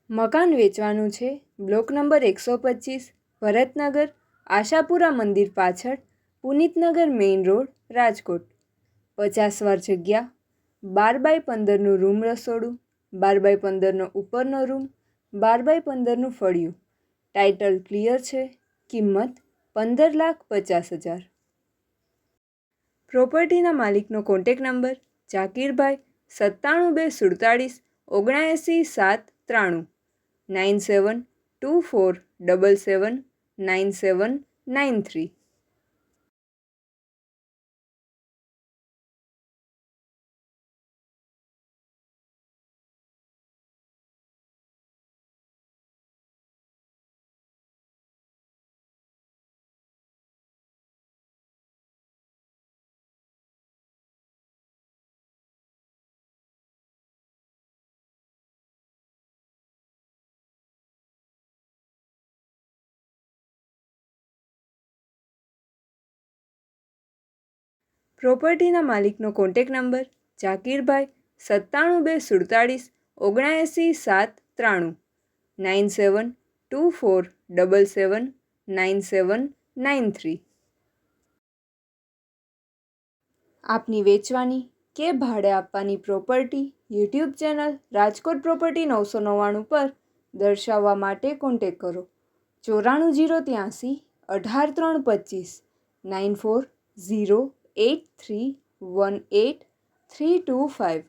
મકાન વેચવાનું છે. બ્લોક નંબર 125, ભરતનગર, આશાપુરા મંદિર પાછળ, પુનિતનગર મેઇન રોડ, રાજકોટ. 50 વાર જગ્યા, 12x15નું રૂમ રસોડું, 12x15નો ઉપરનો રૂમ, 12x15નું ફળિયું. ટાઇટલ ક્લિયર છે. કિંમત 15,50,000. પ્રોપર્ટીના માલિકનો કોન્ટેક નંબર જાકીરભાઈ 97 247 79 793 972477 9793. પ્રોપર્ટીના માલિકનો કોન્ટેક નંબર જાકીરભાઈ 97 247 79 793 9793. આપની વેચવાની કે ભાડે આપવાની property YouTube channel Rajkot property 999 પર દર્શાવવા માટે કોન્ટેક કરો. 94 083 18 325 94 083 18 325.